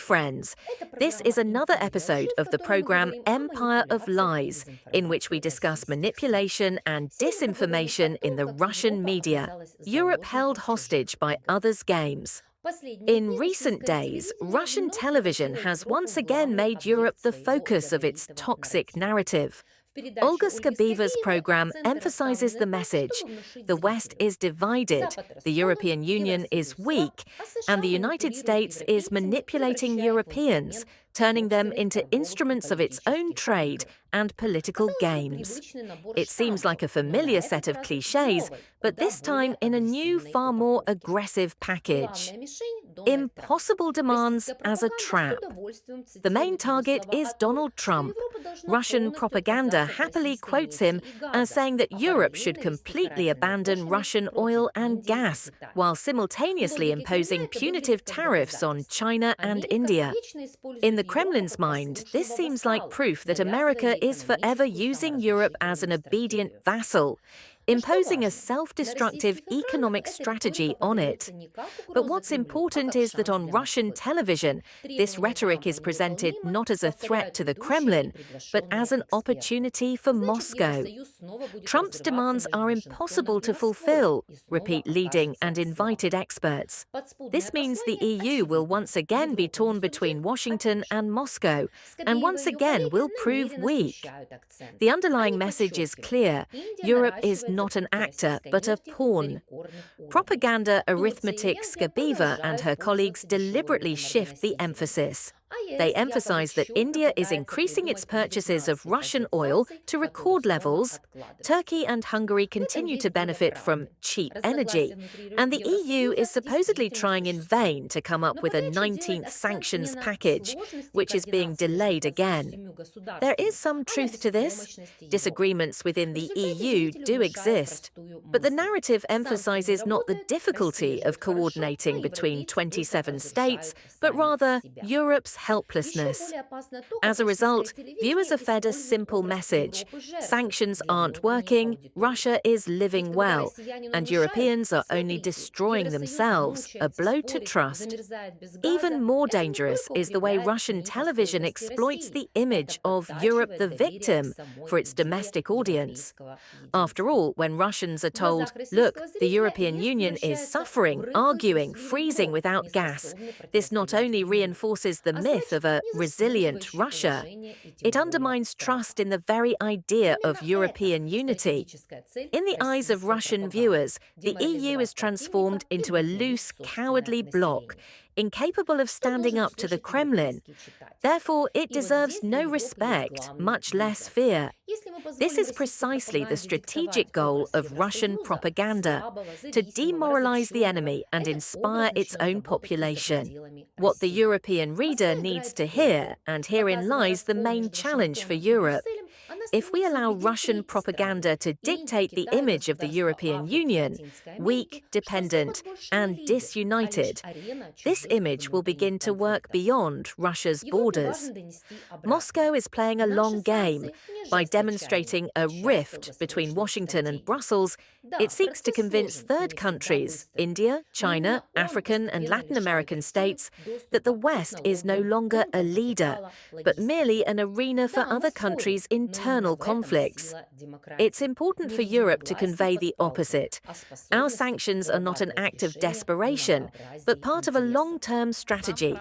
friends. This is another episode of the program Empire of Lies, in which we discuss manipulation and disinformation in the Russian media, Europe held hostage by others' games. In recent days, Russian television has once again made Europe the focus of its toxic narrative. Olga Skabeeva's program emphasizes the message: the West is divided, the European Union is weak, and the United States is manipulating Europeans, turning them into instruments of its own trade and political games. It seems like a familiar set of clichés, but this time in a new, far more aggressive package. Impossible demands as a trap. The main target is Donald Trump. Russian propaganda happily quotes him as saying that Europe should completely abandon Russian oil and gas, while simultaneously imposing punitive tariffs on China and India. In the Kremlin's mind, this seems like proof that America is forever using Europe as an obedient vassal, imposing a self-destructive economic strategy on it. But what's important is that on Russian television, this rhetoric is presented not as a threat to the Kremlin, but as an opportunity for Moscow. Trump's demands are impossible to fulfill, repeat leading and invited experts. This means the EU will once again be torn between Washington and Moscow, and once again will prove weak. The underlying message is clear: Europe is not an actor, but a pawn. Propaganda arithmetic Skabeeva and her colleagues deliberately shift the emphasis. They emphasize that India is increasing its purchases of Russian oil to record levels, Turkey and Hungary continue to benefit from cheap energy, and the EU is supposedly trying in vain to come up with a 19th sanctions package, which is being delayed again. There is some truth to this. Disagreements within the EU do exist, but the narrative emphasizes not the difficulty of coordinating between 27 states, but rather Europe's helplessness. As a result, viewers are fed a simple message: sanctions aren't working, Russia is living well, and Europeans are only destroying themselves, a blow to trust. Even more dangerous is the way Russian television exploits the image of Europe the victim for its domestic audience. After all, when Russians are told, look, the European Union is suffering, arguing, freezing without gas, this not only reinforces the myth of a resilient Russia, it undermines trust in the very idea of European unity. In the eyes of Russian viewers, the EU is transformed into a loose, cowardly bloc, incapable of standing up to the Kremlin. Therefore, it deserves no respect, much less fear. This is precisely the strategic goal of Russian propaganda: to demoralize the enemy and inspire its own population. What the European reader needs to hear, and herein lies the main challenge for Europe. If we allow Russian propaganda to dictate the image of the European Union, weak, dependent, and disunited, this image will begin to work beyond Russia's borders. Moscow is playing a long game. By demonstrating a rift between Washington and Brussels, it seeks to convince third countries, India, China, African and Latin American states, that the West is no longer a leader, but merely an arena for other countries' internal conflicts. It's important for Europe to convey the opposite. Our sanctions are not an act of desperation, but part of a long-term strategy.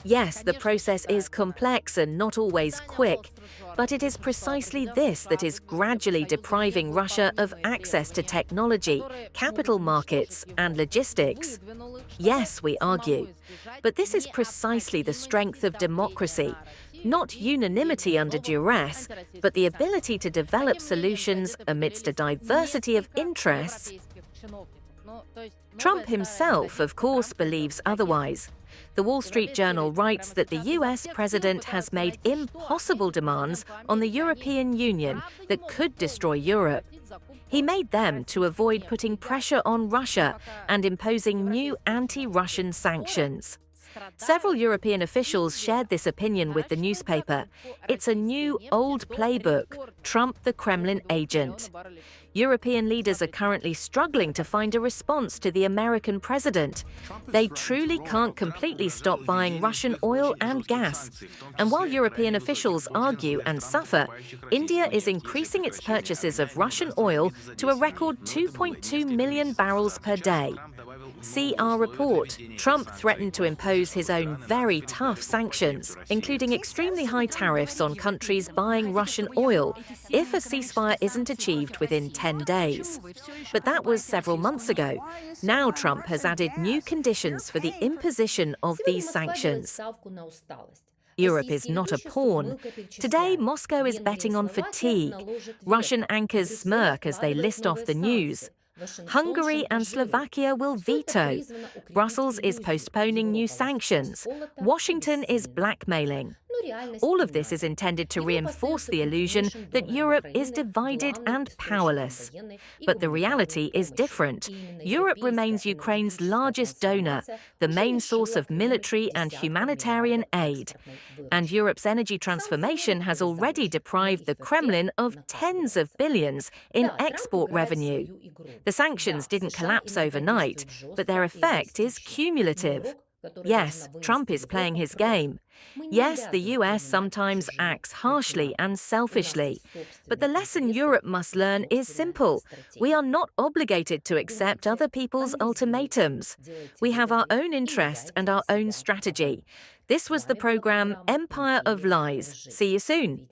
Yes, the process is complex and not always quick, but it is precisely this that is gradually depriving Russia of access to technology, capital markets, and logistics. Yes, we argue, but this is precisely the strength of democracy. Not unanimity under duress, but the ability to develop solutions amidst a diversity of interests. Trump himself, of course, believes otherwise. The Wall Street Journal writes that the US president has made impossible demands on the European Union that could destroy Europe. He made them to avoid putting pressure on Russia and imposing new anti-Russian sanctions. Several European officials shared this opinion with the newspaper. It's a new, old playbook, Trump the Kremlin agent. European leaders are currently struggling to find a response to the American president. They truly can't completely stop buying Russian oil and gas. And while European officials argue and suffer, India is increasing its purchases of Russian oil to a record 2.2 million barrels per day. See our report. Trump threatened to impose his own very tough sanctions, including extremely high tariffs on countries buying Russian oil if a ceasefire isn't achieved within 10 days. But that was several months ago. Now Trump has added new conditions for the imposition of these sanctions. Europe is not a pawn. Today, Moscow is betting on fatigue. Russian anchors smirk as they list off the news. Hungary and Slovakia will veto. Brussels is postponing new sanctions. Washington is blackmailing. All of this is intended to reinforce the illusion that Europe is divided and powerless. But the reality is different. Europe remains Ukraine's largest donor, the main source of military and humanitarian aid. And Europe's energy transformation has already deprived the Kremlin of tens of billions in export revenue. The sanctions didn't collapse overnight, but their effect is cumulative. Yes, Trump is playing his game. Yes, the US sometimes acts harshly and selfishly. But the lesson Europe must learn is simple. We are not obligated to accept other people's ultimatums. We have our own interests and our own strategy. This was the program Empire of Lies. See you soon.